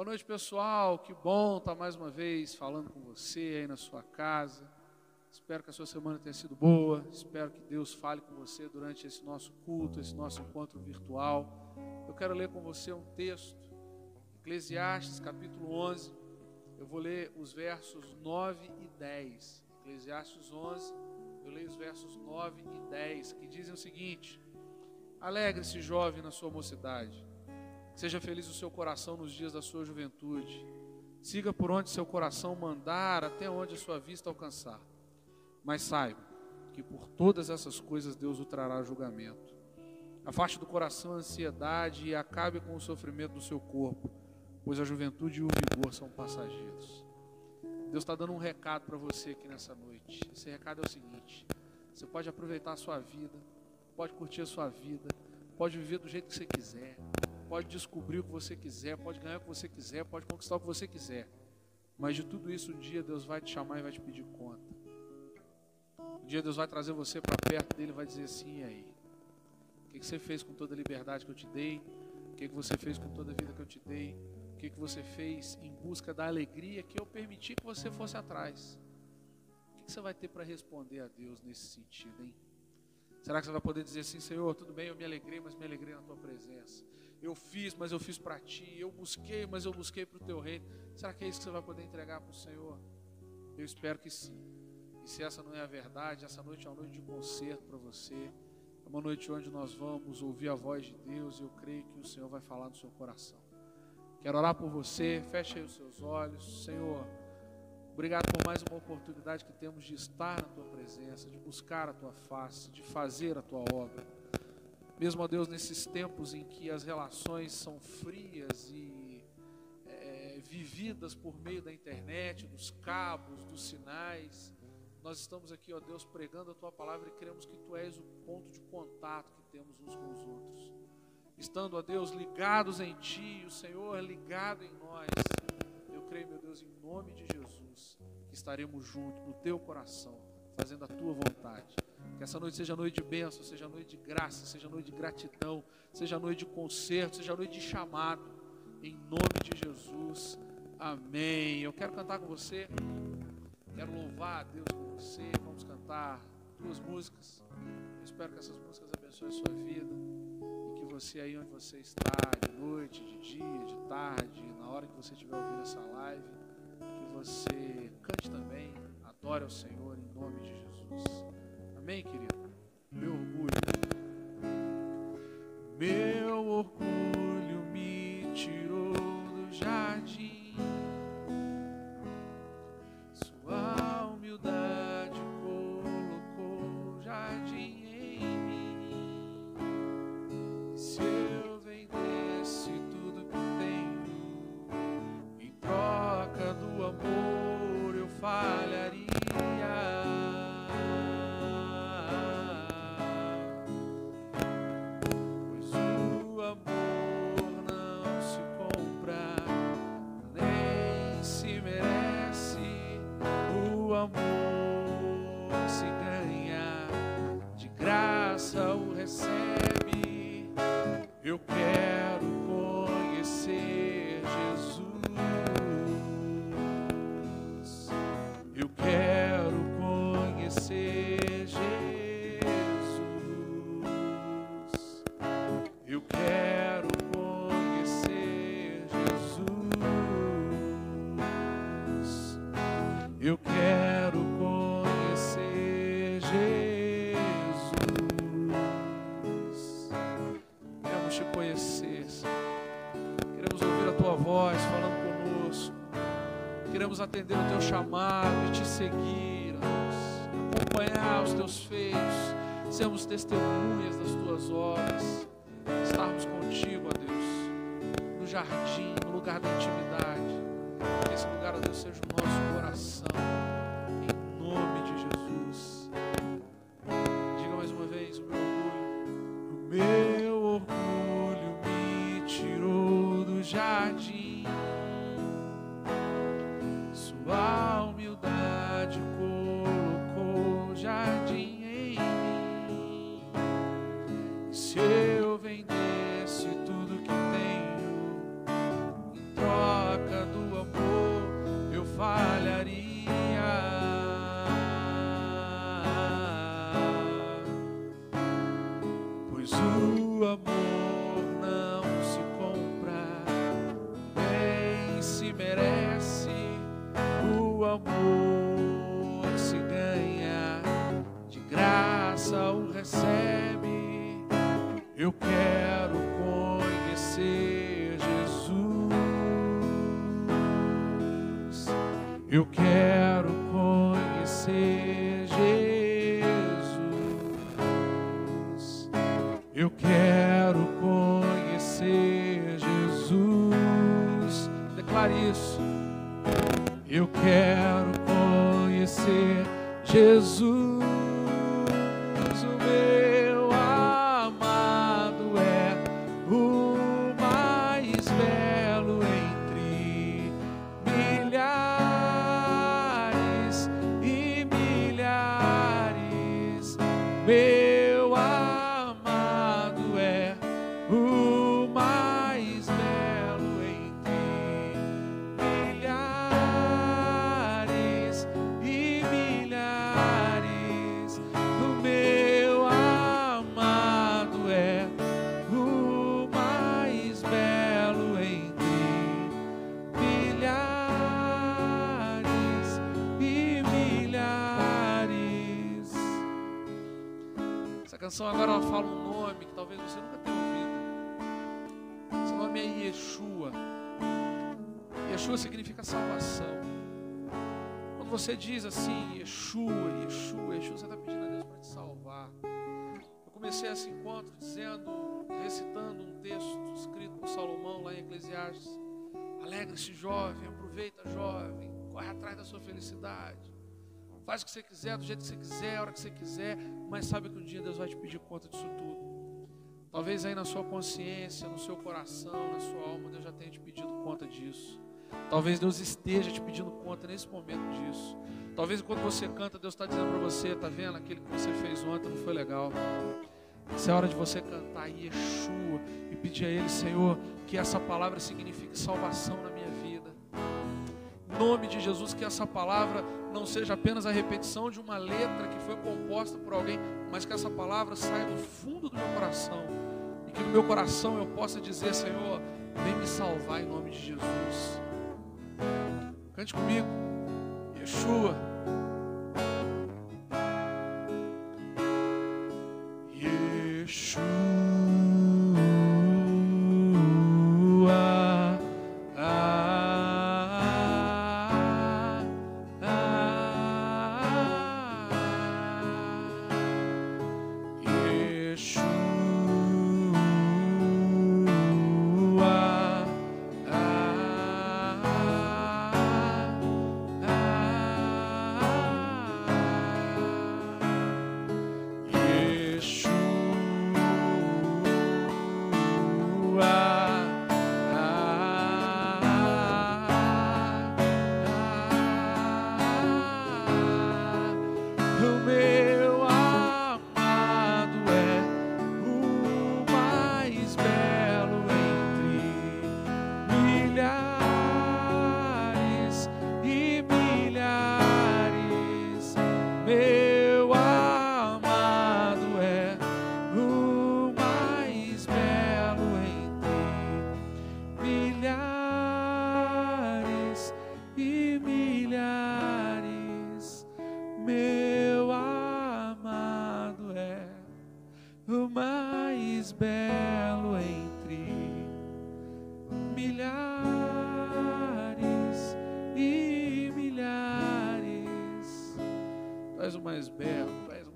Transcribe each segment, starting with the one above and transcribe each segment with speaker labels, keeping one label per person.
Speaker 1: noite, pessoal. Que bom estar mais uma vez falando com você aí na sua casa. Espero que a sua semana tenha sido boa. Espero que Deus fale com você durante esse nosso culto, esse nosso encontro virtual. Eu quero ler com você um texto, Eclesiastes, capítulo 11. Eu vou ler os versos 9 e 10. Eclesiastes 11, eu leio os versos 9 e 10, que dizem o seguinte: Alegre-se, jovem, na sua mocidade. Seja feliz o seu coração nos dias da sua juventude. Siga por onde seu coração mandar, até onde a sua vista alcançar. Mas saiba que por todas essas coisas Deus o trará a julgamento. Afaste do coração a ansiedade e acabe com o sofrimento do seu corpo, pois a juventude e o vigor são passageiros. Deus está dando um recado para você aqui nessa noite. Esse recado é o seguinte: você pode aproveitar a sua vida, pode curtir a sua vida, pode viver do jeito que você quiser, pode descobrir o que você quiser, pode ganhar o que você quiser, pode conquistar o que você quiser. Mas de tudo isso, um dia Deus vai te chamar e vai te pedir conta. Um dia Deus vai trazer você para perto dele e vai dizer assim: e aí? O que você fez com toda a liberdade que eu te dei? O que você fez com toda a vida que eu te dei? O que você fez em busca da alegria que eu permiti que você fosse atrás? O que você vai ter para responder a Deus nesse sentido, hein? Será que você vai poder dizer assim: Senhor, tudo bem, eu me alegrei, mas me alegrei na tua presença. Eu fiz, mas eu fiz para ti. Eu busquei, mas eu busquei para o teu reino. Será que é isso que você vai poder entregar para o Senhor? Eu espero que sim. E se essa não é a verdade, essa noite é uma noite de concerto para você. É uma noite onde nós vamos ouvir a voz de Deus e eu creio que o Senhor vai falar no seu coração. Quero orar por você. Feche aí os seus olhos. Senhor, obrigado por mais uma oportunidade que temos de estar na tua presença, de buscar a tua face, de fazer a tua obra. Mesmo, ó Deus, nesses tempos em que as relações são frias e vividas por meio da internet, dos cabos, dos sinais, nós estamos aqui, ó Deus, pregando a tua palavra e cremos que tu és o ponto de contato que temos uns com os outros. Estando, ó Deus, ligados em ti, o Senhor ligado em nós, eu creio, meu Deus, em nome de Jesus, que estaremos juntos no teu coração, fazendo a tua vontade. Que essa noite seja noite de bênção, seja noite de graça, seja noite de gratidão, seja noite de conserto, seja noite de chamado. Em nome de Jesus, amém. Eu quero cantar com você, quero louvar a Deus com você. Vamos cantar 2 músicas. Eu espero que essas músicas abençoem a sua vida e que você aí onde você está, de noite, de dia, de tarde, na hora que você estiver ouvindo essa live, que você cante também, adore ao Senhor em nome de Jesus. Amém, querido? Meu orgulho me tirou do jardim, sua humildade colocou o jardim em mim. E se eu vendesse tudo que tenho, em troca do amor eu falharia. Eu quero conhecer Jesus. Eu quero conhecer Jesus. Eu quero conhecer Jesus. Eu quero conhecer Jesus. Queremos te conhecer, queremos ouvir a tua voz falando conosco, queremos atender o teu chamado e te seguir, acompanhar os teus feitos, sermos testemunhas das tuas obras, estarmos contigo, ó Deus, no jardim, no lugar da intimidade, que esse lugar, ó Deus, seja o nosso coração, em nome de Jesus. Diga mais uma vez: o meu orgulho me tirou do jardim, sua humildade colocou o jardim em mim. E se eu vendesse tudo que tenho, em troca O amor não se compra, nem se merece. O amor se ganha, de graça o recebe. Eu quero conhecer Jesus. Eu quero conhecer Jesus. Eu quero conhecer Jesus. Declare isso. Eu quero conhecer Jesus. O meu amado é o mais belo entre milhares e milhares. Meu amado é o mais belo entre milhares e milhares. O meu amado é o mais belo entre milhares e milhares. Essa canção agora ela fala um nome que talvez você nunca tenha ouvido. Esse nome é Yeshua. Yeshua significa salvação. Quando você diz assim, Yeshua, Yeshua, Yeshua, você está pedindo a Deus para te salvar. Eu comecei esse encontro recitando um texto escrito por Salomão lá em Eclesiastes. Alegre-se, jovem, aproveita, jovem, corre atrás da sua felicidade. Faz o que você quiser, do jeito que você quiser, a hora que você quiser, mas sabe que um dia Deus vai te pedir conta disso tudo. Talvez aí na sua consciência, no seu coração, na sua alma, Deus já tenha te pedido conta disso. Talvez Deus esteja te pedindo conta nesse momento disso. Talvez quando você canta, Deus está dizendo para você, tá vendo? Aquilo que você fez ontem não foi legal. Essa é a hora de você cantar Yeshua e pedir a Ele, Senhor, que essa palavra signifique salvação na minha vida. Em nome de Jesus, que essa palavra não seja apenas a repetição de uma letra que foi composta por alguém, mas que essa palavra saia do fundo do meu coração e que no meu coração eu possa dizer, Senhor, vem me salvar em nome de Jesus. Cante comigo, Yeshua. Yeshua.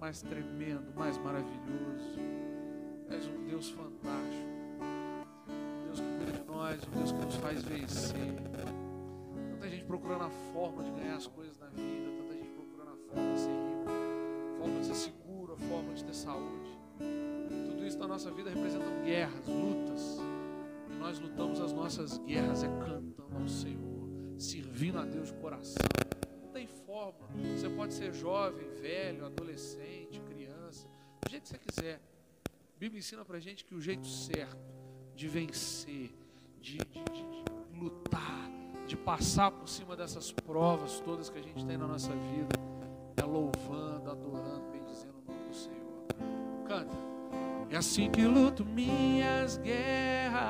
Speaker 1: Mais tremendo, mais maravilhoso. És um Deus fantástico, um Deus que cuida de nós, um Deus que nos faz vencer. Tanta gente procurando a forma de ganhar as coisas na vida, tanta gente procurando a forma de ser rico, a forma de ser seguro, a forma de ter saúde. Tudo isso na nossa vida representam guerras, lutas. E nós lutamos as nossas guerras cantando ao Senhor, servindo a Deus de coração. Tem forma, você pode ser jovem, velho, adolescente, criança, do jeito que você quiser. A Bíblia ensina pra gente que o jeito certo de vencer, de lutar, de passar por cima dessas provas todas que a gente tem na nossa vida é louvando, adorando, bendizendo o nome do Senhor. Canta É assim que luto minhas guerras.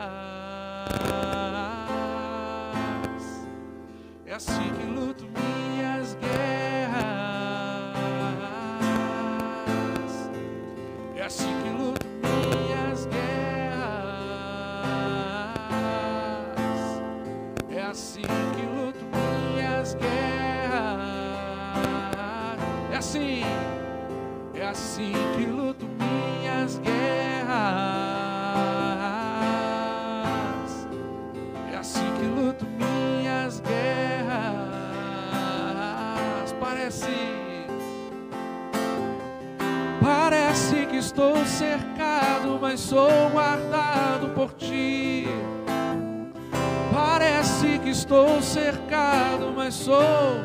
Speaker 1: É assim que luto minhas guerras. É assim que luto minhas guerras. É assim que luto minhas guerras. É assim que luto minhas guerras. É assim que luto minhas guerras. Parece que estou cercado, mas sou guardado por ti. Parece que estou cercado, mas sou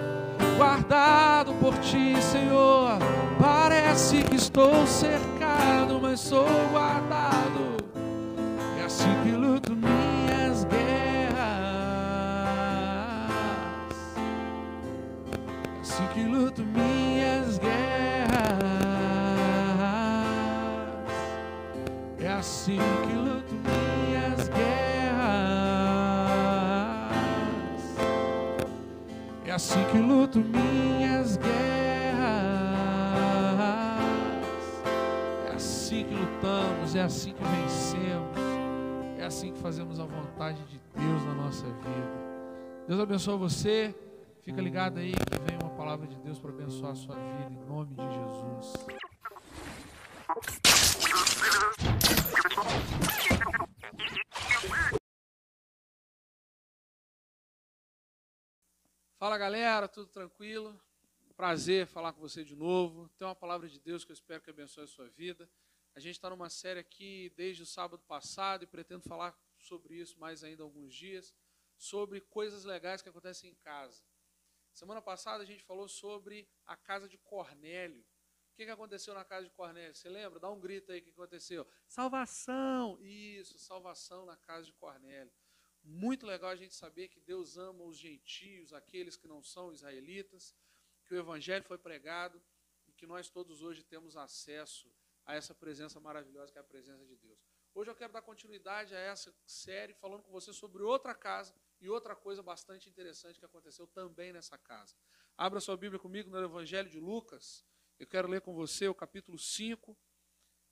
Speaker 1: guardado por ti, Senhor. Parece que estou cercado, mas sou guardado. É assim que luto minhas guerras. É assim que luto minhas guerras. É assim que luto minhas guerras. É assim que luto minhas guerras. É assim que lutamos, é assim que vencemos. É assim que fazemos a vontade de Deus na nossa vida. Deus abençoe você. Fica ligado aí que vem uma palavra de Deus para abençoar a sua vida, em nome de Jesus. Fala, galera, tudo tranquilo? Prazer falar com você de novo. Tem uma palavra de Deus que eu espero que abençoe a sua vida. A gente está numa série aqui desde o sábado passado e pretendo falar sobre isso mais ainda alguns dias, sobre coisas legais que acontecem em casa. Semana passada a gente falou sobre a casa de Cornélio. O que aconteceu na casa de Cornélio? Você lembra? Dá um grito aí, o que aconteceu? Salvação! Isso, salvação na casa de Cornélio. Muito legal a gente saber que Deus ama os gentios, aqueles que não são israelitas, que o evangelho foi pregado e que nós todos hoje temos acesso a essa presença maravilhosa que é a presença de Deus. Hoje eu quero dar continuidade a essa série falando com você sobre outra casa e outra coisa bastante interessante que aconteceu também nessa casa. Abra sua Bíblia comigo no Evangelho de Lucas. Eu quero ler com você o capítulo 5,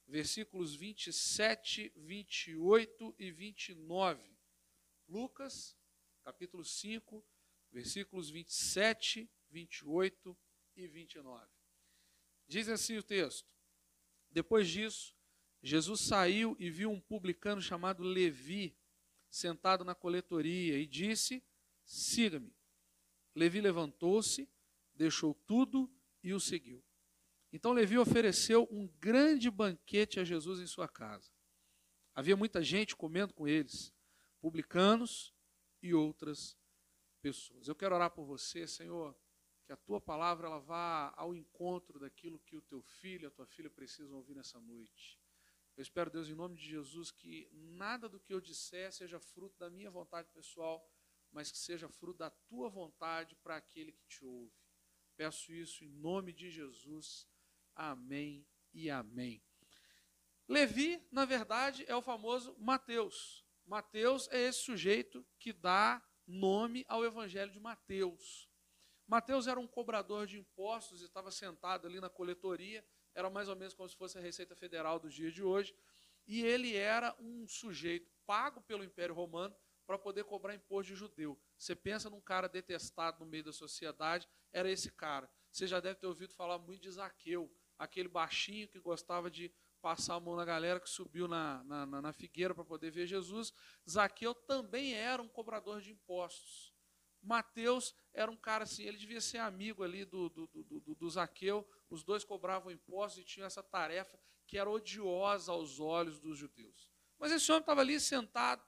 Speaker 1: versículos 27, 28 e 29. Lucas, capítulo 5, versículos 27, 28 e 29. Diz assim o texto: Depois disso, Jesus saiu e viu um publicano chamado Levi sentado na coletoria e disse: Siga-me. Levi levantou-se, deixou tudo e o seguiu. Então Levi ofereceu um grande banquete a Jesus em sua casa. Havia muita gente comendo com eles, publicanos e outras pessoas. Eu quero orar por você, Senhor, que a tua palavra ela vá ao encontro daquilo que o teu filho, a tua filha precisam ouvir nessa noite. Eu espero, Deus, em nome de Jesus, que nada do que eu disser seja fruto da minha vontade pessoal, mas que seja fruto da tua vontade para aquele que te ouve. Peço isso em nome de Jesus. Amém e amém. Levi, na verdade, é o famoso Mateus. Mateus é esse sujeito que dá nome ao Evangelho de Mateus. Mateus era um cobrador de impostos e estava sentado ali na coletoria, era mais ou menos como se fosse a Receita Federal dos dias de hoje, e ele era um sujeito pago pelo Império Romano para poder cobrar imposto de judeu. Você pensa num cara detestado no meio da sociedade, era esse cara. Você já deve ter ouvido falar muito de Zaqueu, aquele baixinho que gostava de passar a mão na galera, que subiu na figueira para poder ver Jesus. Zaqueu também era um cobrador de impostos. Mateus era um cara assim, ele devia ser amigo ali do Zaqueu, os dois cobravam impostos e tinham essa tarefa que era odiosa aos olhos dos judeus. Mas esse homem estava ali sentado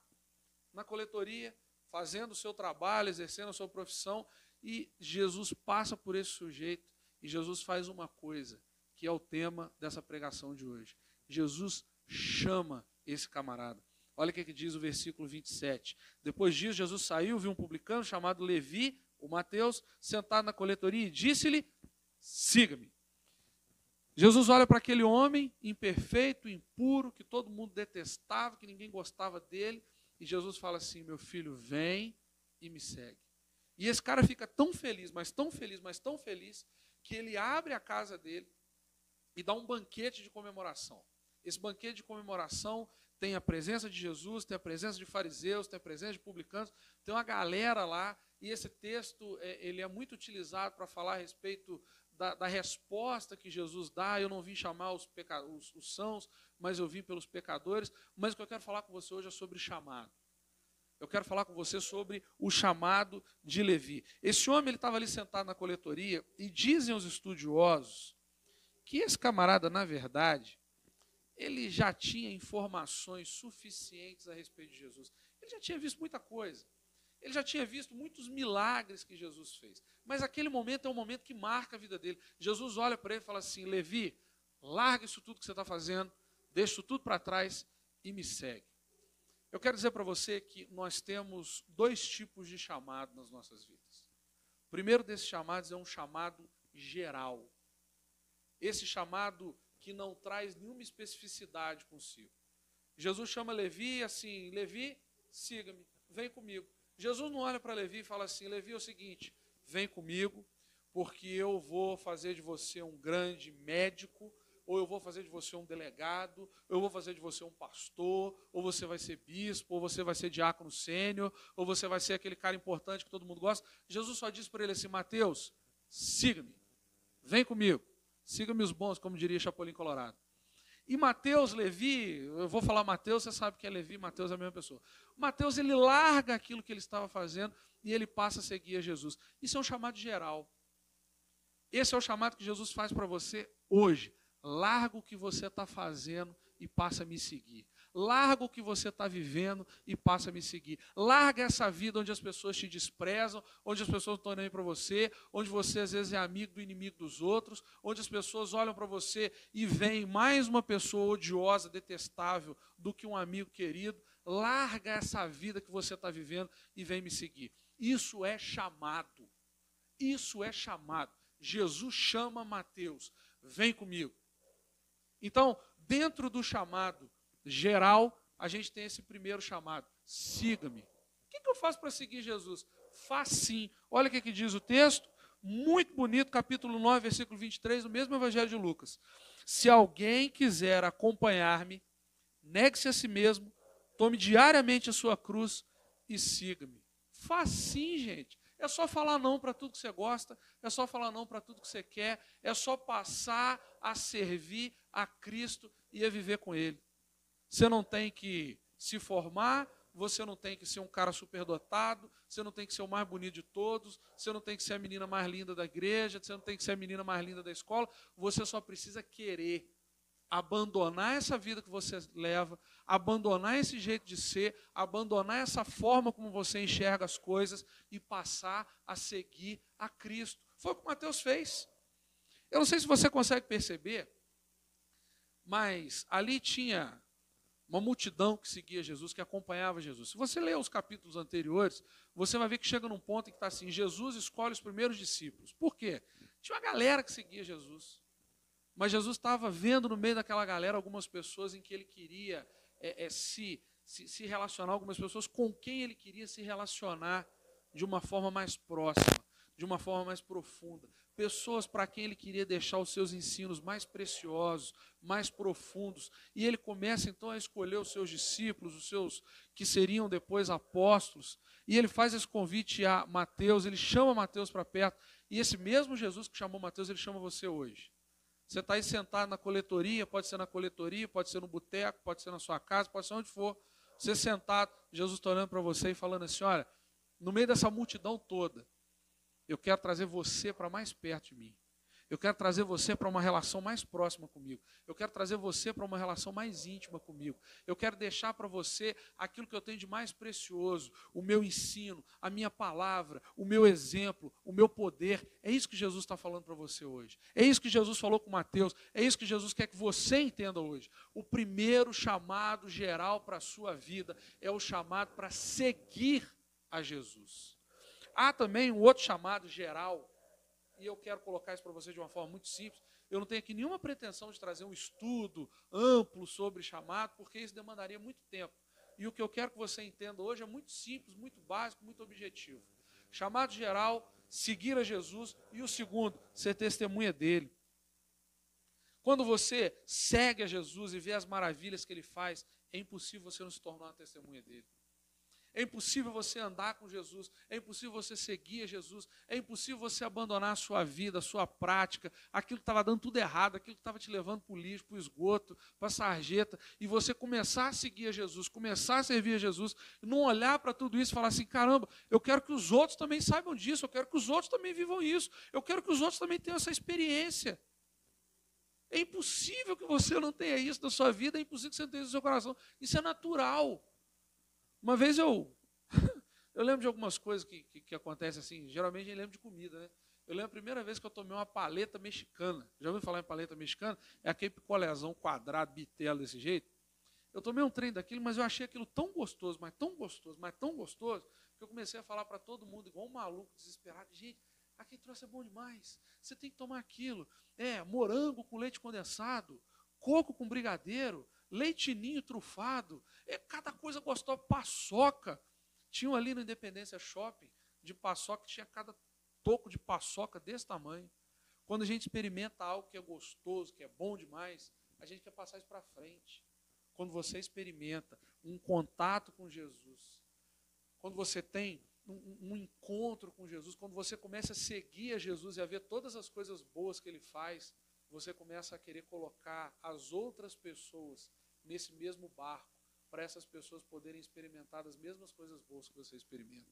Speaker 1: na coletoria, fazendo o seu trabalho, exercendo a sua profissão, e Jesus passa por esse sujeito, e Jesus faz uma coisa, que é o tema dessa pregação de hoje. Jesus chama esse camarada. Olha o que diz o versículo 27. Depois disso, Jesus saiu, viu um publicano chamado Levi, o Mateus, sentado na coletoria, e disse-lhe: siga-me. Jesus olha para aquele homem imperfeito, impuro, que todo mundo detestava, que ninguém gostava dele, e Jesus fala assim: meu filho, vem e me segue. E esse cara fica tão feliz, mas tão feliz, mas tão feliz, que ele abre a casa dele e dá um banquete de comemoração. Esse banquete de comemoração tem a presença de Jesus, tem a presença de fariseus, tem a presença de publicanos, tem uma galera lá, e esse texto ele é muito utilizado para falar a respeito da resposta que Jesus dá. Eu não vim chamar os sãos, mas eu vim pelos pecadores. Mas o que eu quero falar com você hoje é sobre chamado. Eu quero falar com você sobre o chamado de Levi. Esse homem ele estava ali sentado na coletoria, e dizem os estudiosos que esse camarada, na verdade, ele já tinha informações suficientes a respeito de Jesus. Ele já tinha visto muita coisa. Ele já tinha visto muitos milagres que Jesus fez. Mas aquele momento é um momento que marca a vida dele. Jesus olha para ele e fala assim: Levi, larga isso tudo que você está fazendo, deixa isso tudo para trás e me segue. Eu quero dizer para você que nós temos dois tipos de chamado nas nossas vidas. O primeiro desses chamados é um chamado geral. Esse chamado que não traz nenhuma especificidade consigo. Jesus chama Levi assim: Levi, siga-me, vem comigo. Jesus não olha para Levi e fala assim: Levi, é o seguinte, vem comigo, porque eu vou fazer de você um grande médico, ou eu vou fazer de você um delegado, ou eu vou fazer de você um pastor, ou você vai ser bispo, ou você vai ser diácono sênior, ou você vai ser aquele cara importante que todo mundo gosta. Jesus só diz para ele assim: Mateus, siga-me, vem comigo, siga-me os bons, como diria Chapolin Colorado. E Mateus, Levi, eu vou falar Mateus, você sabe que é Levi, Mateus é a mesma pessoa. Mateus, ele larga aquilo que ele estava fazendo e ele passa a seguir a Jesus. Isso é um chamado geral. Esse é o chamado que Jesus faz para você hoje. Larga o que você está fazendo e passa a me seguir. Larga o que você está vivendo e passa a me seguir. Larga essa vida onde as pessoas te desprezam, onde as pessoas não estão nem para você, onde você às vezes é amigo do inimigo dos outros, onde as pessoas olham para você e veem mais uma pessoa odiosa, detestável, do que um amigo querido. Larga essa vida que você está vivendo e vem me seguir. Isso é chamado. Isso é chamado. Jesus chama Mateus: vem comigo. Então, dentro do chamado geral, a gente tem esse primeiro chamado: siga-me. O que eu faço para seguir Jesus? Facinho. Olha o que diz o texto, muito bonito, capítulo 9, versículo 23, no mesmo Evangelho de Lucas. Se alguém quiser acompanhar-me, negue-se a si mesmo, tome diariamente a sua cruz e siga-me. Facinho, gente. É só falar não para tudo que você gosta, é só falar não para tudo que você quer, é só passar a servir a Cristo e a viver com Ele. Você não tem que se formar, você não tem que ser um cara superdotado, você não tem que ser o mais bonito de todos, você não tem que ser a menina mais linda da igreja, você não tem que ser a menina mais linda da escola, você só precisa querer abandonar essa vida que você leva, abandonar esse jeito de ser, abandonar essa forma como você enxerga as coisas e passar a seguir a Cristo. Foi o que Mateus fez. Eu não sei se você consegue perceber, mas ali tinha uma multidão que seguia Jesus, que acompanhava Jesus. Se você ler os capítulos anteriores, você vai ver que chega num ponto em que está assim: Jesus escolhe os primeiros discípulos. Por quê? Tinha uma galera que seguia Jesus. Mas Jesus estava vendo no meio daquela galera algumas pessoas em que ele queria se relacionar, algumas pessoas com quem ele queria se relacionar de uma forma mais próxima, de uma forma mais profunda. Pessoas para quem ele queria deixar os seus ensinos mais preciosos, mais profundos. E ele começa então a escolher os seus discípulos, os seus que seriam depois apóstolos. E ele faz esse convite a Mateus, ele chama Mateus para perto. E esse mesmo Jesus que chamou Mateus, ele chama você hoje. Você está aí sentado na coletoria, pode ser no boteco, pode ser na sua casa, pode ser onde for. Você sentado, Jesus está olhando para você e falando assim: olha, no meio dessa multidão toda, eu quero trazer você para mais perto de mim. Eu quero trazer você para uma relação mais próxima comigo. Eu quero trazer você para uma relação mais íntima comigo. Eu quero deixar para você aquilo que eu tenho de mais precioso, o meu ensino, a minha palavra, o meu exemplo, o meu poder. É isso que Jesus está falando para você hoje. É isso que Jesus falou com Mateus. É isso que Jesus quer que você entenda hoje. O primeiro chamado geral para a sua vida é o chamado para seguir a Jesus. Há também um outro chamado geral, e eu quero colocar isso para você de uma forma muito simples. Eu não tenho aqui nenhuma pretensão de trazer um estudo amplo sobre chamado, porque isso demandaria muito tempo. E o que eu quero que você entenda hoje é muito simples, muito básico, muito objetivo. Chamado geral, seguir a Jesus, e o segundo, ser testemunha dele. Quando você segue a Jesus e vê as maravilhas que ele faz, é impossível você não se tornar uma testemunha dele. É impossível você andar com Jesus, é impossível você seguir a Jesus, é impossível você abandonar a sua vida, a sua prática, aquilo que estava dando tudo errado, aquilo que estava te levando para o lixo, para o esgoto, para a sarjeta, e você começar a seguir a Jesus, começar a servir a Jesus, não olhar para tudo isso e falar assim, caramba, eu quero que os outros também saibam disso, eu quero que os outros também vivam isso, eu quero que os outros também tenham essa experiência. É impossível que você não tenha isso na sua vida, é impossível que você não tenha isso no seu coração. Isso é natural. Uma vez eu lembro de algumas coisas que acontecem assim, geralmente a gente lembra de comida, né? Eu lembro a primeira vez que eu tomei uma paleta mexicana. Já ouviu falar em paleta mexicana? É aquele picolézão quadrado, bitelo desse jeito. Eu tomei um trem daquilo, mas eu achei aquilo tão gostoso, mas tão gostoso, mas tão gostoso, que eu comecei a falar para todo mundo, igual um maluco, desesperado. Gente, aquele troço é bom demais, você tem que tomar aquilo. Morango com leite condensado, coco com brigadeiro, leite ninho trufado, cada coisa gostosa, paçoca. Tinham ali no Independência Shopping, de paçoca, tinha cada toco de paçoca desse tamanho. Quando a gente experimenta algo que é gostoso, que é bom demais, a gente quer passar isso para frente. Quando você experimenta um contato com Jesus, quando você tem um encontro com Jesus, quando você começa a seguir a Jesus e a ver todas as coisas boas que ele faz, você começa a querer colocar as outras pessoas nesse mesmo barco, para essas pessoas poderem experimentar as mesmas coisas boas que você experimenta.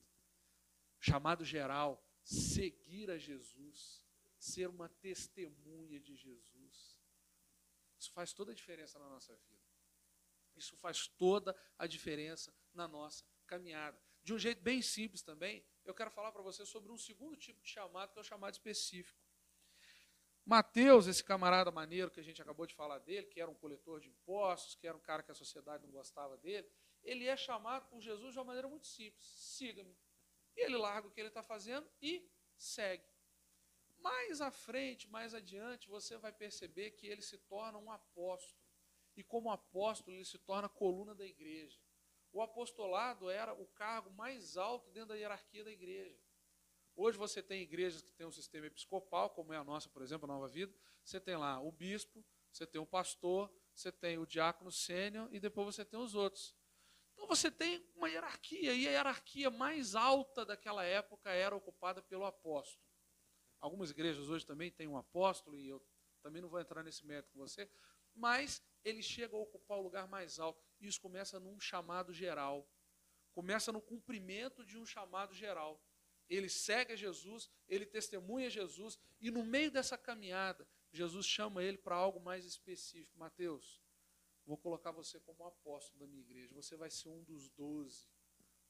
Speaker 1: Chamado geral, seguir a Jesus, ser uma testemunha de Jesus. Isso faz toda a diferença na nossa vida. Isso faz toda a diferença na nossa caminhada. De um jeito bem simples também, eu quero falar para você sobre um segundo tipo de chamado, que é o chamado específico. Mateus, esse camarada maneiro que a gente acabou de falar dele, que era um coletor de impostos, que era um cara que a sociedade não gostava dele, ele é chamado por Jesus de uma maneira muito simples: siga-me. E ele larga o que ele está fazendo e segue. Mais à frente, mais adiante, você vai perceber que ele se torna um apóstolo. E como apóstolo, ele se torna coluna da igreja. O apostolado era o cargo mais alto dentro da hierarquia da igreja. Hoje você tem igrejas que têm um sistema episcopal, como é a nossa, por exemplo, a Nova Vida. Você tem lá o bispo, você tem o pastor, você tem o diácono sênior e depois você tem os outros. Então você tem uma hierarquia, e a hierarquia mais alta daquela época era ocupada pelo apóstolo. Algumas igrejas hoje também têm um apóstolo, e eu também não vou entrar nesse mérito com você, mas ele chega a ocupar o lugar mais alto. E isso começa num chamado geral. Começa no cumprimento de um chamado geral. Ele segue a Jesus, ele testemunha Jesus, e no meio dessa caminhada, Jesus chama ele para algo mais específico. Mateus, vou colocar você como apóstolo da minha igreja. Você vai ser um dos 12,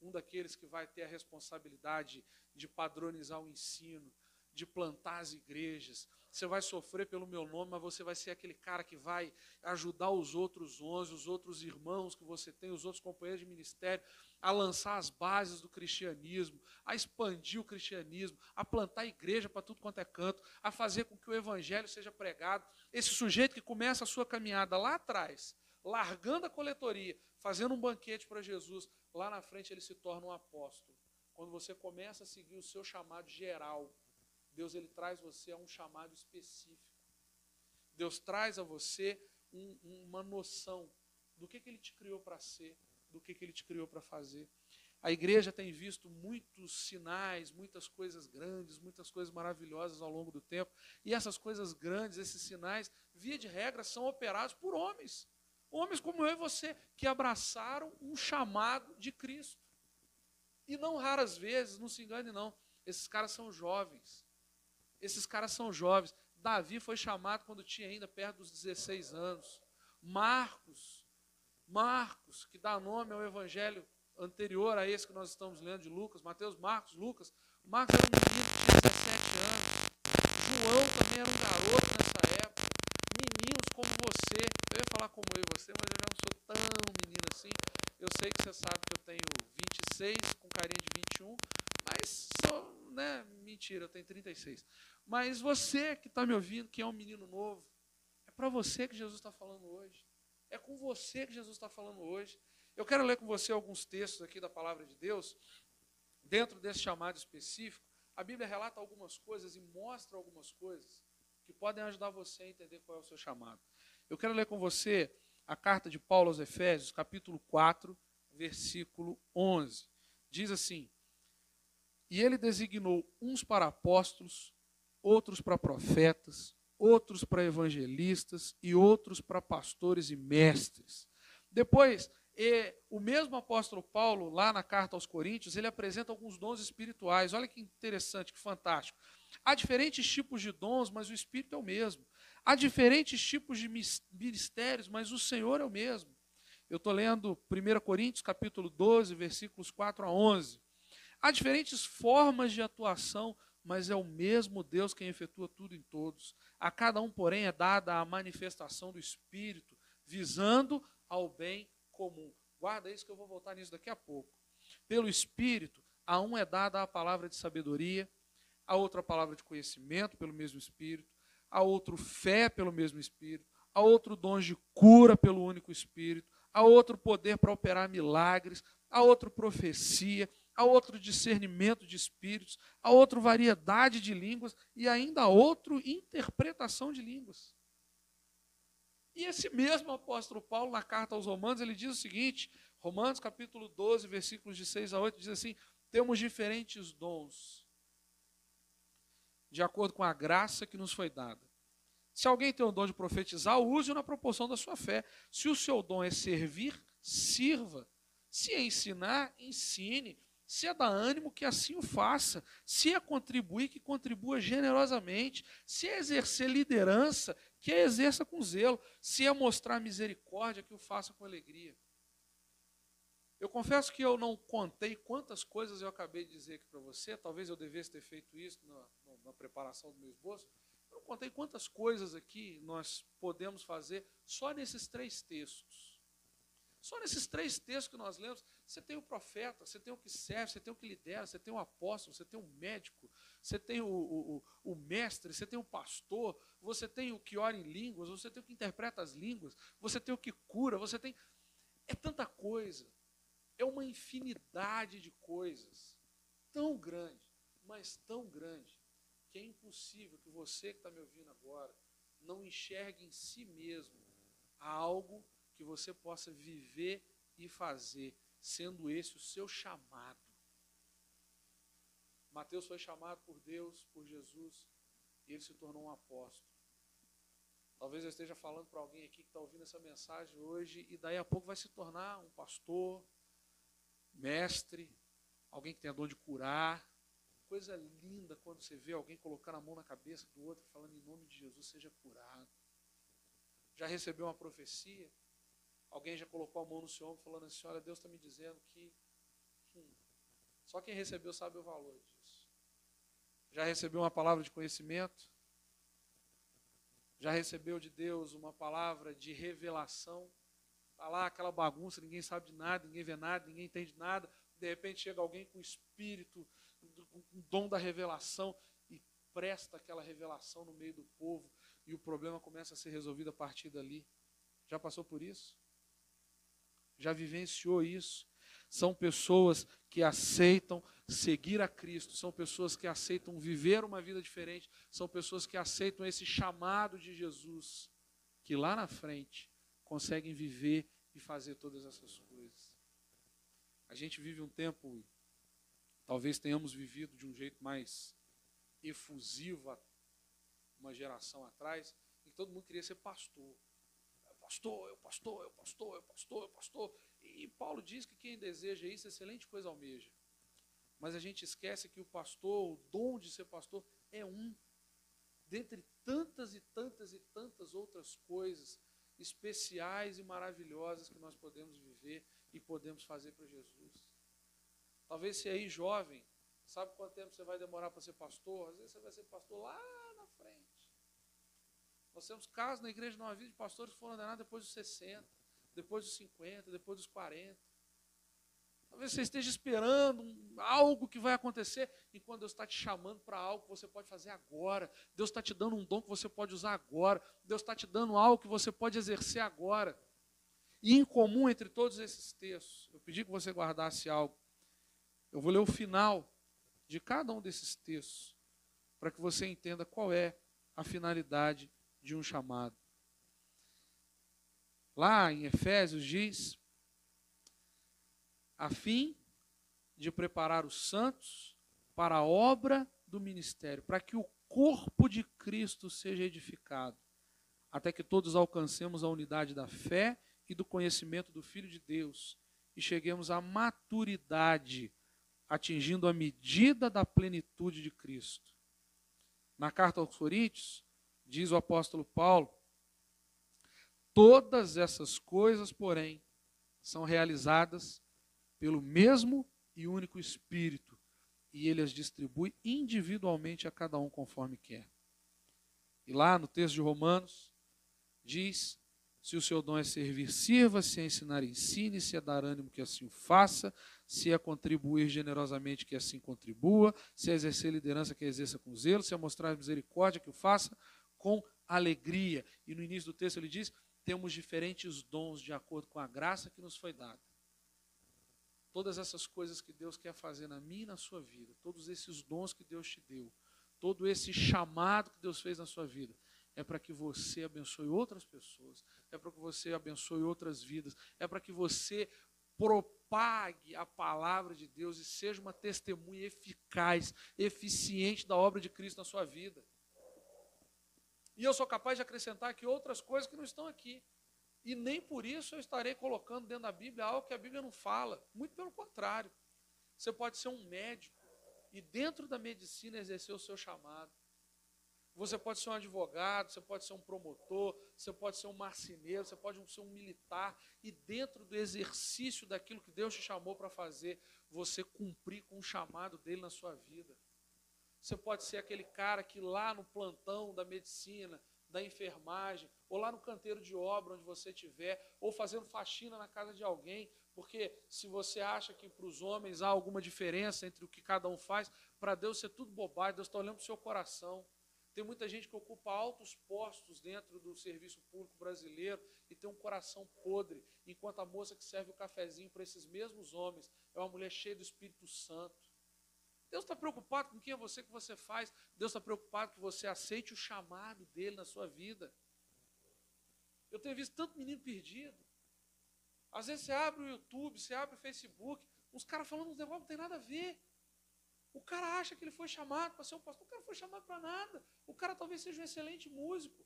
Speaker 1: um daqueles que vai ter a responsabilidade de padronizar o ensino, de plantar as igrejas. Você vai sofrer pelo meu nome, mas você vai ser aquele cara que vai ajudar os outros 11, os outros irmãos que você tem, os outros companheiros de ministério, a lançar as bases do cristianismo, a expandir o cristianismo, a plantar a igreja para tudo quanto é canto, a fazer com que o evangelho seja pregado. Esse sujeito que começa a sua caminhada lá atrás, largando a coletoria, fazendo um banquete para Jesus, lá na frente ele se torna um apóstolo. Quando você começa a seguir o seu chamado geral, Deus ele traz você a um chamado específico. Deus traz a você uma noção do que ele te criou para ser, do que ele te criou para fazer. A igreja tem visto muitos sinais, muitas coisas grandes, muitas coisas maravilhosas ao longo do tempo. E essas coisas grandes, esses sinais, via de regra, são operados por homens. Homens como eu e você, que abraçaram um chamado de Cristo. E não raras vezes, não se engane não, esses caras são jovens. Esses caras são jovens. Davi foi chamado quando tinha ainda perto dos 16 anos. Marcos, que dá nome ao evangelho anterior a esse que nós estamos lendo de Lucas, Mateus, Marcos, Lucas. Marcos era um menino que tinha 17 anos. João também era um garoto nessa época. Meninos como você. Eu ia falar como eu e você, mas eu já não sou tão menino assim. Eu sei que você sabe que eu tenho 26, com carinha de 21, mas sou, né? Mentira, eu tenho 36. Mas você que está me ouvindo, que é um menino novo, é para você que Jesus está falando hoje. É com você que Jesus está falando hoje. Eu quero ler com você alguns textos aqui da palavra de Deus. Dentro desse chamado específico, a Bíblia relata algumas coisas e mostra algumas coisas que podem ajudar você a entender qual é o seu chamado. Eu quero ler com você a carta de Paulo aos Efésios, capítulo 4, versículo 11. Diz assim: e ele designou uns para apóstolos, outros para profetas, outros para evangelistas e outros para pastores e mestres. Depois, o mesmo apóstolo Paulo, lá na carta aos Coríntios, ele apresenta alguns dons espirituais. Olha que interessante, que fantástico. Há diferentes tipos de dons, mas o Espírito é o mesmo. Há diferentes tipos de ministérios, mas o Senhor é o mesmo. Eu estou lendo 1 Coríntios, capítulo 12, versículos 4 a 11. Há diferentes formas de atuação, mas é o mesmo Deus quem efetua tudo em todos. A cada um, porém, é dada a manifestação do Espírito, visando ao bem comum. Guarda isso que eu vou voltar nisso daqui a pouco. Pelo Espírito, a um é dada a palavra de sabedoria, a outra a palavra de conhecimento pelo mesmo Espírito, a outro fé pelo mesmo Espírito, a outro dons de cura pelo único Espírito, a outro poder para operar milagres, a outro profecia, a outro discernimento de espíritos, a outro variedade de línguas e ainda a outro interpretação de línguas. E esse mesmo apóstolo Paulo, na carta aos Romanos, ele diz o seguinte, Romanos capítulo 12, versículos de 6 a 8, diz assim: temos diferentes dons, de acordo com a graça que nos foi dada. Se alguém tem o dom de profetizar, use-o na proporção da sua fé. Se o seu dom é servir, sirva. Se é ensinar, ensine. Se é dar ânimo, que assim o faça. Se é contribuir, que contribua generosamente. Se é exercer liderança, que a exerça com zelo. Se é mostrar misericórdia, que o faça com alegria. Eu confesso que eu não contei quantas coisas eu acabei de dizer aqui para você. Talvez eu devesse ter feito isso na preparação do meu esboço. Eu não contei quantas coisas aqui nós podemos fazer só nesses 3 textos. Só nesses 3 textos que nós lemos, você tem o profeta, você tem o que serve, você tem o que lidera, você tem o apóstolo, você tem o médico, você tem o mestre, você tem o pastor, você tem o que ora em línguas, você tem o que interpreta as línguas, você tem o que cura, você tem... É tanta coisa, é uma infinidade de coisas, tão grande, mas tão grande, que é impossível que você que está me ouvindo agora não enxergue em si mesmo algo que você possa viver e fazer, sendo esse o seu chamado. Mateus foi chamado por Deus, por Jesus, e ele se tornou um apóstolo. Talvez eu esteja falando para alguém aqui que está ouvindo essa mensagem hoje, e daí a pouco vai se tornar um pastor, mestre, alguém que tem a dom de curar. Coisa linda quando você vê alguém colocando a mão na cabeça do outro, falando em nome de Jesus, seja curado. Já recebeu uma profecia? Alguém já colocou a mão no seu ombro falando assim, olha, Deus está me dizendo que... Só quem recebeu sabe o valor disso. Já recebeu uma palavra de conhecimento? Já recebeu de Deus uma palavra de revelação? Está lá aquela bagunça, ninguém sabe de nada, ninguém vê nada, ninguém entende nada. De repente chega alguém com o espírito, com o dom da revelação e presta aquela revelação no meio do povo e o problema começa a ser resolvido a partir dali. Já passou por isso? Já vivenciou isso? São pessoas que aceitam seguir a Cristo, são pessoas que aceitam viver uma vida diferente, são pessoas que aceitam esse chamado de Jesus, que lá na frente conseguem viver e fazer todas essas coisas. A gente vive um tempo, talvez tenhamos vivido de um jeito mais efusivo uma geração atrás, em que todo mundo queria ser pastor. Pastor, pastor, pastor, pastor, pastor. E Paulo diz que quem deseja isso, excelente coisa almeja. Mas a gente esquece que o pastor, o dom de ser pastor, é um. Dentre tantas e tantas e tantas outras coisas especiais e maravilhosas que nós podemos viver e podemos fazer para Jesus. Talvez você aí jovem, sabe quanto tempo você vai demorar para ser pastor? Às vezes você vai ser pastor lá na frente. Nós temos casos na igreja de Nova Vida de pastores que foram ordenados depois dos 60, depois dos 50, depois dos 40. Talvez você esteja esperando algo que vai acontecer, e quando Deus está te chamando para algo que você pode fazer agora, Deus está te dando um dom que você pode usar agora, Deus está te dando algo que você pode exercer agora. E em comum entre todos esses textos, eu pedi que você guardasse algo. Eu vou ler o final de cada um desses textos, para que você entenda qual é a finalidade de um chamado. Lá em Efésios diz: a fim de preparar os santos para a obra do ministério, para que o corpo de Cristo seja edificado, até que todos alcancemos a unidade da fé e do conhecimento do Filho de Deus e cheguemos à maturidade, atingindo a medida da plenitude de Cristo. Na carta aos Coríntios, diz o apóstolo Paulo: todas essas coisas, porém, são realizadas pelo mesmo e único Espírito, e ele as distribui individualmente a cada um conforme quer. E lá no texto de Romanos, diz: se o seu dom é servir, sirva, se é ensinar, ensine, se é dar ânimo, que assim o faça, se é contribuir generosamente, que assim contribua, se é exercer liderança, que exerça com zelo, se é mostrar misericórdia, que o faça com alegria. E no início do texto ele diz: temos diferentes dons de acordo com a graça que nos foi dada. Todas essas coisas que Deus quer fazer na minha e na sua vida, todos esses dons que Deus te deu, todo esse chamado que Deus fez na sua vida, é para que você abençoe outras pessoas, é para que você abençoe outras vidas, é para que você propague a palavra de Deus e seja uma testemunha eficaz, eficiente da obra de Cristo na sua vida. E eu sou capaz de acrescentar aqui outras coisas que não estão aqui. E nem por isso eu estarei colocando dentro da Bíblia algo que a Bíblia não fala. Muito pelo contrário. Você pode ser um médico e dentro da medicina exercer o seu chamado. Você pode ser um advogado, você pode ser um promotor, você pode ser um marceneiro, você pode ser um militar, e dentro do exercício daquilo que Deus te chamou para fazer, você cumprir com o chamado dele na sua vida. Você pode ser aquele cara que lá no plantão da medicina, da enfermagem, ou lá no canteiro de obra onde você estiver, ou fazendo faxina na casa de alguém, porque se você acha que para os homens há alguma diferença entre o que cada um faz, para Deus isso é tudo bobagem. Deus está olhando para o seu coração. Tem muita gente que ocupa altos postos dentro do serviço público brasileiro e tem um coração podre, enquanto a moça que serve o cafezinho para esses mesmos homens é uma mulher cheia do Espírito Santo. Deus está preocupado com quem é você, que você faz. Deus está preocupado que você aceite o chamado dele na sua vida. Eu tenho visto tanto menino perdido. Às vezes você abre o YouTube, você abre o Facebook, uns caras falando uns negócios que não tem nada a ver. O cara acha que ele foi chamado para ser um pastor. O cara não foi chamado para nada. O cara talvez seja um excelente músico.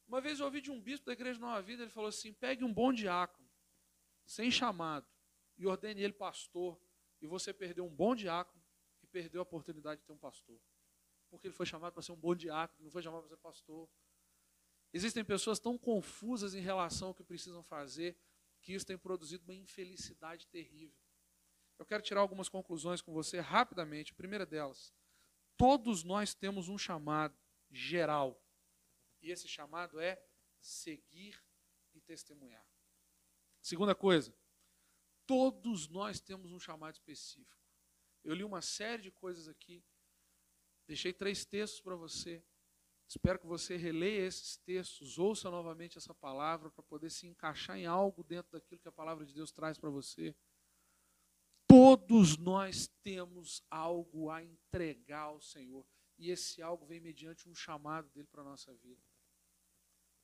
Speaker 1: Uma vez eu ouvi de um bispo da Igreja Nova Vida, ele falou assim: pegue um bom diácono, sem chamado, e ordene ele pastor, e você perdeu um bom diácono e perdeu a oportunidade de ter um pastor. Porque ele foi chamado para ser um bom diácono, não foi chamado para ser pastor. Existem pessoas tão confusas em relação ao que precisam fazer, que isso tem produzido uma infelicidade terrível. Eu quero tirar algumas conclusões com você rapidamente. A primeira delas: todos nós temos um chamado geral. E esse chamado é seguir e testemunhar. Segunda coisa: todos nós temos um chamado específico. Eu li uma série de coisas aqui. Deixei 3 textos para você. Espero que você releia esses textos, ouça novamente essa palavra para poder se encaixar em algo dentro daquilo que a palavra de Deus traz para você. Todos nós temos algo a entregar ao Senhor. E esse algo vem mediante um chamado dele para a nossa vida.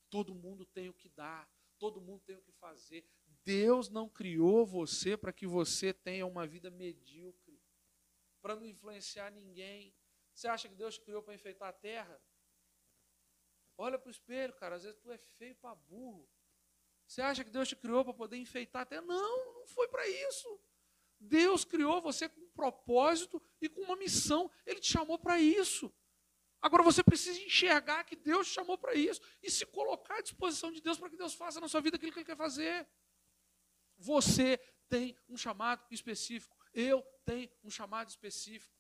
Speaker 1: Todo mundo tem o que dar. Todo mundo tem o que fazer. Deus não criou você para que você tenha uma vida medíocre, para não influenciar ninguém. Você acha que Deus te criou para enfeitar a terra? Olha para o espelho, cara. Às vezes tu é feio para burro. Você acha que Deus te criou para poder enfeitar a terra? Não, não foi para isso. Deus criou você com um propósito e com uma missão. Ele te chamou para isso. Agora você precisa enxergar que Deus te chamou para isso e se colocar à disposição de Deus para que Deus faça na sua vida aquilo que Ele quer fazer. Você tem um chamado específico. Eu tenho um chamado específico.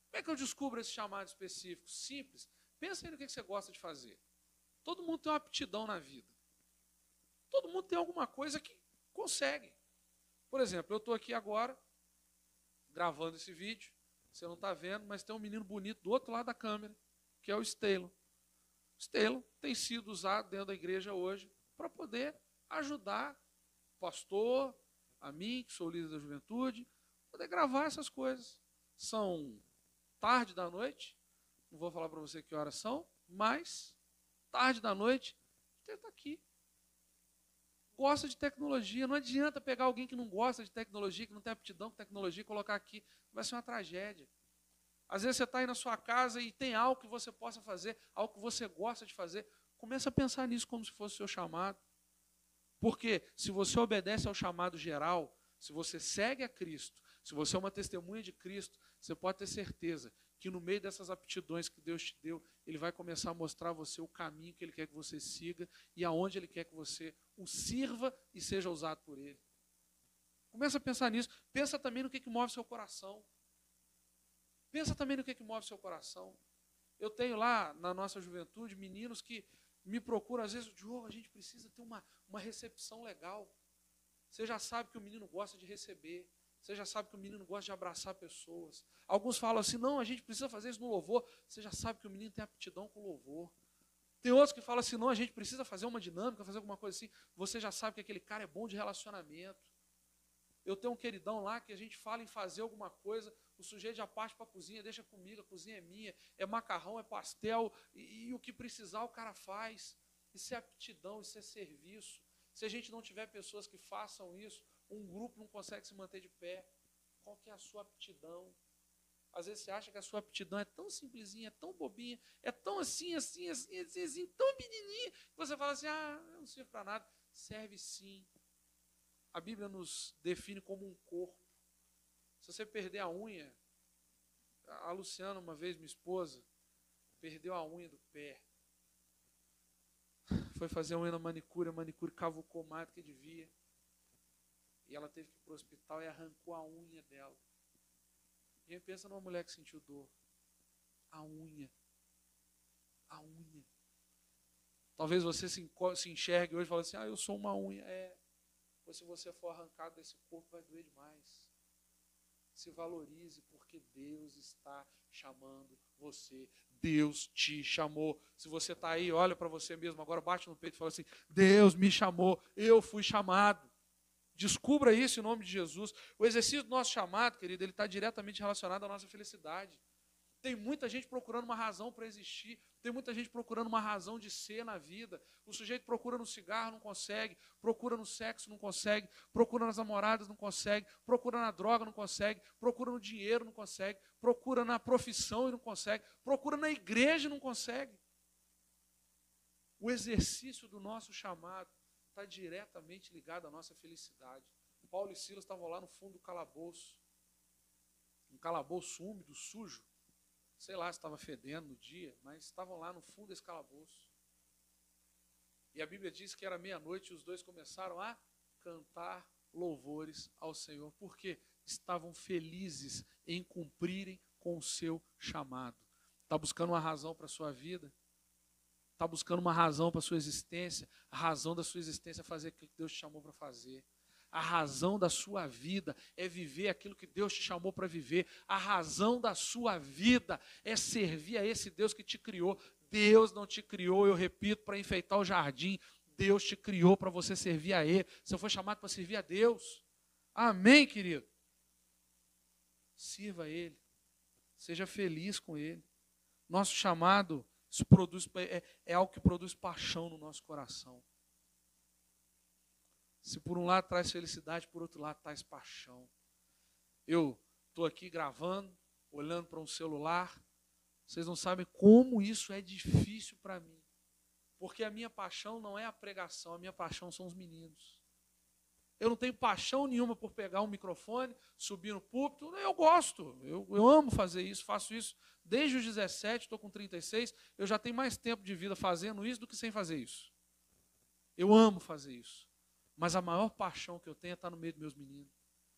Speaker 1: Como é que eu descubro esse chamado específico? Simples. Pensa aí no que você gosta de fazer. Todo mundo tem uma aptidão na vida. Todo mundo tem alguma coisa que consegue. Por exemplo, eu estou aqui agora, gravando esse vídeo, você não está vendo, mas tem um menino bonito do outro lado da câmera, que é o Stelo. O Stelo tem sido usado dentro da igreja hoje para poder ajudar o pastor, a mim, que sou líder da juventude, poder gravar essas coisas. São tarde da noite, não vou falar para você que horas são, mas tarde da noite, ele está aqui. Gosta de tecnologia, não adianta pegar alguém que não gosta de tecnologia, que não tem aptidão com tecnologia e colocar aqui, vai ser uma tragédia. Às vezes você está aí na sua casa e tem algo que você possa fazer, algo que você gosta de fazer, começa a pensar nisso como se fosse o seu chamado. Porque se você obedece ao chamado geral, se você segue a Cristo, se você é uma testemunha de Cristo, você pode ter certeza que no meio dessas aptidões que Deus te deu, Ele vai começar a mostrar a você o caminho que Ele quer que você siga e aonde Ele quer que você o sirva e seja usado por Ele. Começa a pensar nisso. Pensa também no que move seu coração. Pensa também no que move seu coração. Eu tenho lá na nossa juventude meninos que me procuram, às vezes, Diogo, a gente precisa ter uma recepção legal. Você já sabe que o menino gosta de receber. Você já sabe que o menino gosta de abraçar pessoas. Alguns falam assim, não, a gente precisa fazer isso no louvor. Você já sabe que o menino tem aptidão com o louvor. Tem outros que falam assim, não, a gente precisa fazer uma dinâmica, fazer alguma coisa assim. Você já sabe que aquele cara é bom de relacionamento. Eu tenho um queridão lá que a gente fala em fazer alguma coisa, o sujeito já parte para a cozinha, deixa comigo, a cozinha é minha, é macarrão, é pastel, e o que precisar o cara faz. Isso é aptidão, isso é serviço. Se a gente não tiver pessoas que façam isso, um grupo não consegue se manter de pé. Qual que é a sua aptidão? Às vezes você acha que a sua aptidão é tão simplesinha, é tão bobinha, é tão assim, tão pequenininha, que você fala assim, eu não sirvo para nada. Serve sim. A Bíblia nos define como um corpo. Se você perder a unha, a Luciana, uma vez, minha esposa, perdeu a unha do pé. Foi fazer a unha na manicure, a manicure cavucou mais do que devia. E ela teve que ir para o hospital e arrancou a unha dela. E aí pensa numa mulher que sentiu dor. A unha. A unha. Talvez você se enxergue hoje e fale assim, eu sou uma unha. Ou se você for arrancado desse corpo, vai doer demais. Se valorize, porque Deus está chamando você. Deus te chamou. Se você está aí, olha para você mesmo, agora bate no peito e fala assim, Deus me chamou, eu fui chamado. Descubra isso em nome de Jesus. O exercício do nosso chamado, querido, ele está diretamente relacionado à nossa felicidade. Tem muita gente procurando uma razão para existir. Tem muita gente procurando uma razão de ser na vida. O sujeito procura no cigarro, não consegue. Procura no sexo, não consegue. Procura nas namoradas, não consegue. Procura na droga, não consegue. Procura no dinheiro, não consegue. Procura na profissão e não consegue. Procura na igreja e não consegue. O exercício do nosso chamado está diretamente ligado à nossa felicidade. Paulo e Silas estavam lá no fundo do calabouço. Um calabouço úmido, sujo. Sei lá se estava fedendo no dia, mas estavam lá no fundo desse calabouço. E a Bíblia diz que era meia-noite e os dois começaram a cantar louvores ao Senhor, porque estavam felizes em cumprirem com o seu chamado. Está buscando uma razão para a sua vida? Está buscando uma razão para a sua existência? A razão da sua existência é fazer aquilo que Deus te chamou para fazer. A razão da sua vida é viver aquilo que Deus te chamou para viver. A razão da sua vida é servir a esse Deus que te criou. Deus não te criou, eu repito, para enfeitar o jardim. Deus te criou para você servir a Ele. Você foi chamado para servir a Deus. Amém, querido? Sirva a Ele. Seja feliz com Ele. Nosso chamado isso é algo que produz paixão no nosso coração. Se por um lado traz felicidade, por outro lado traz paixão. Eu estou aqui gravando, olhando para um celular. Vocês não sabem como isso é difícil para mim. Porque a minha paixão não é a pregação, a minha paixão são os meninos. Eu não tenho paixão nenhuma por pegar um microfone, subir no púlpito. Eu gosto, eu amo fazer isso, faço isso desde os 17, estou com 36. Eu já tenho mais tempo de vida fazendo isso do que sem fazer isso. Eu amo fazer isso. Mas a maior paixão que eu tenho é estar no meio dos meus meninos.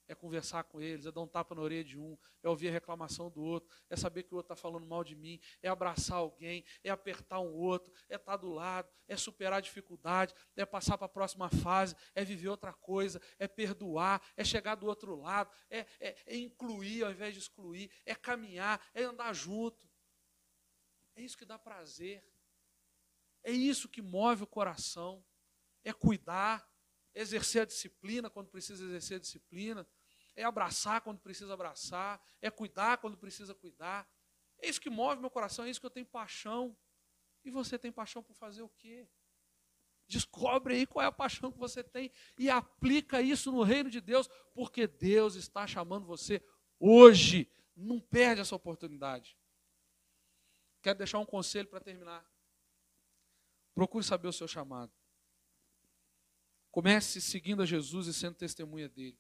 Speaker 1: é conversar com eles, é dar um tapa na orelha de um, é ouvir a reclamação do outro, é saber que o outro está falando mal de mim, é abraçar alguém, é apertar um outro, é estar do lado, é superar a dificuldade, é passar para a próxima fase, é viver outra coisa, é perdoar, é chegar do outro lado, é incluir ao invés de excluir, é caminhar, é andar junto. É isso que dá prazer, é isso que move o coração, é cuidar, exercer a disciplina quando precisa exercer a disciplina, é abraçar quando precisa abraçar, é cuidar quando precisa cuidar. É isso que move meu coração, é isso que eu tenho paixão. E você tem paixão por fazer o quê? Descobre aí qual é a paixão que você tem e aplica isso no reino de Deus, porque Deus está chamando você hoje. Não perde essa oportunidade. Quero deixar um conselho para terminar. Procure saber o seu chamado. Comece seguindo a Jesus e sendo testemunha dele.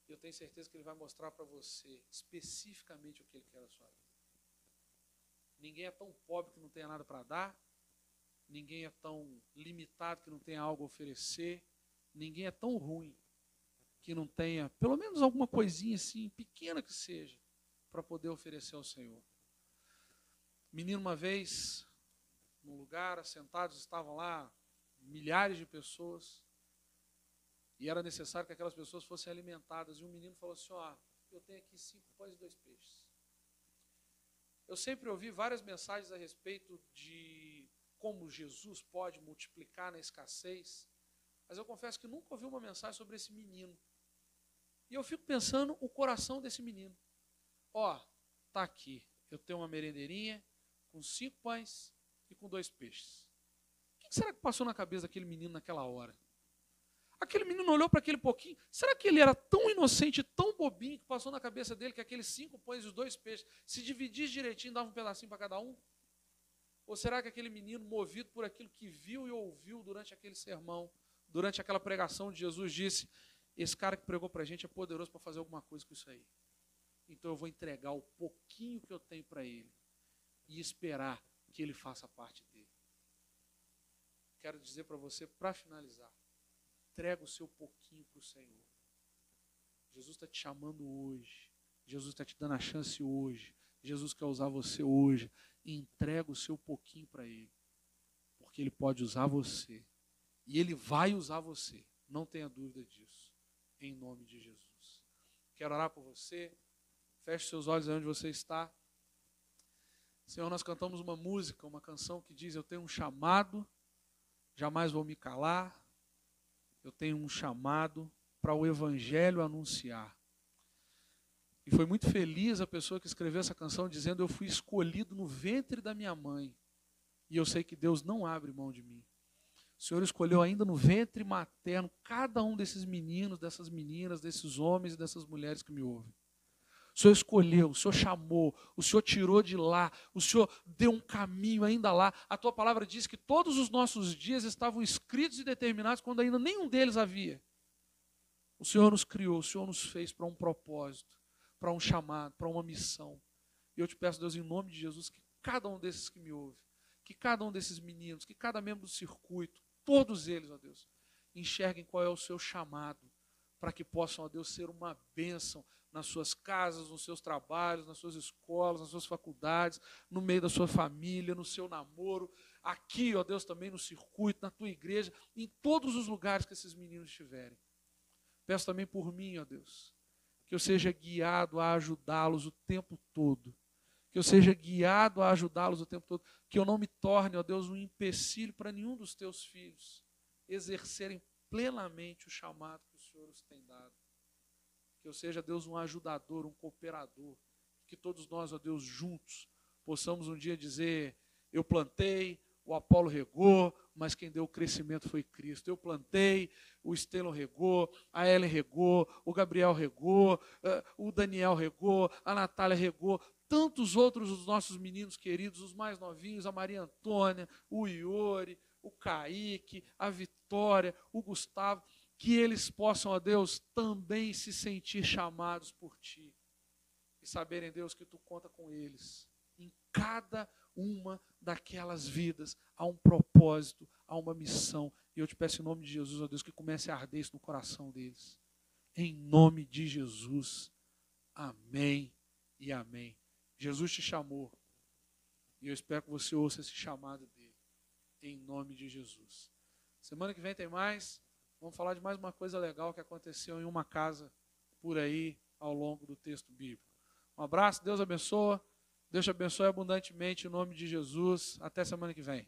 Speaker 1: Eu tenho certeza que ele vai mostrar para você especificamente o que ele quer da sua vida. Ninguém é tão pobre que não tenha nada para dar. Ninguém é tão limitado que não tenha algo a oferecer. Ninguém é tão ruim que não tenha pelo menos alguma coisinha assim, pequena que seja, para poder oferecer ao Senhor. Menino, uma vez, num lugar, assentados, estavam lá milhares de pessoas. E era necessário que aquelas pessoas fossem alimentadas. E um menino falou assim, eu tenho aqui 5 pães e 2 peixes. Eu sempre ouvi várias mensagens a respeito de como Jesus pode multiplicar na escassez, mas eu confesso que nunca ouvi uma mensagem sobre esse menino. E eu fico pensando o coração desse menino. Tá aqui, eu tenho uma merendeirinha com 5 pães e com 2 peixes. O que será que passou na cabeça daquele menino naquela hora? Aquele menino olhou para aquele pouquinho. Será que ele era tão inocente, tão bobinho, que passou na cabeça dele que aqueles 5 pães e os 2 peixes, se dividisse direitinho, dava um pedacinho para cada um? Ou será que aquele menino, movido por aquilo que viu e ouviu durante aquele sermão, durante aquela pregação de Jesus, disse, esse cara que pregou para a gente é poderoso para fazer alguma coisa com isso aí. Então eu vou entregar o pouquinho que eu tenho para ele e esperar que ele faça parte dele. Quero dizer para você, para finalizar, entrega o seu pouquinho para o Senhor. Jesus está te chamando hoje. Jesus está te dando a chance hoje. Jesus quer usar você hoje. Entrega o seu pouquinho para Ele. Porque Ele pode usar você. E Ele vai usar você. Não tenha dúvida disso. Em nome de Jesus. Quero orar por você. Feche seus olhos onde você está. Senhor, nós cantamos uma música, uma canção que diz, eu tenho um chamado, jamais vou me calar. Eu tenho um chamado para o Evangelho anunciar. E foi muito feliz a pessoa que escreveu essa canção dizendo, eu fui escolhido no ventre da minha mãe. E eu sei que Deus não abre mão de mim. O Senhor escolheu ainda no ventre materno cada um desses meninos, dessas meninas, desses homens e dessas mulheres que me ouvem. O Senhor escolheu, o Senhor chamou, o Senhor tirou de lá, o Senhor deu um caminho ainda lá. A tua palavra diz que todos os nossos dias estavam escritos e determinados quando ainda nenhum deles havia. O Senhor nos criou, o Senhor nos fez para um propósito, para um chamado, para uma missão. E eu te peço, Deus, em nome de Jesus, que cada um desses que me ouve, que cada um desses meninos, que cada membro do circuito, todos eles, ó Deus, enxerguem qual é o seu chamado, para que possam, ó Deus, ser uma bênção nas suas casas, nos seus trabalhos, nas suas escolas, nas suas faculdades, no meio da sua família, no seu namoro, aqui, ó Deus, também no circuito, na tua igreja, em todos os lugares que esses meninos estiverem. Peço também por mim, ó Deus, que eu seja guiado a ajudá-los o tempo todo, que eu seja guiado a ajudá-los o tempo todo, que eu não me torne, ó Deus, um empecilho para nenhum dos teus filhos exercerem plenamente o chamado que o Senhor os tem dado. Que eu seja, Deus, um ajudador, um cooperador, que todos nós, ó Deus, juntos, possamos um dia dizer, eu plantei, o Apolo regou, mas quem deu o crescimento foi Cristo. Eu plantei, o Estelo regou, a Ellen regou, o Gabriel regou, o Daniel regou, a Natália regou, tantos outros dos nossos meninos queridos, os mais novinhos, a Maria Antônia, o Iori, o Kaique, a Vitória, o Gustavo, que eles possam, ó Deus, também se sentir chamados por Ti. E saberem, Deus, que Tu conta com eles. Em cada uma daquelas vidas há um propósito, há uma missão. E eu te peço em nome de Jesus, ó Deus, que comece a arder isso no coração deles. em nome de Jesus. Amém e amém. Jesus te chamou e eu espero que você ouça esse chamado dele, em nome de Jesus. Semana que vem tem mais. Vamos falar de mais uma coisa legal que aconteceu em uma casa por aí ao longo do texto bíblico. Um abraço, Deus abençoa. Deus te abençoe abundantemente em nome de Jesus. Até semana que vem.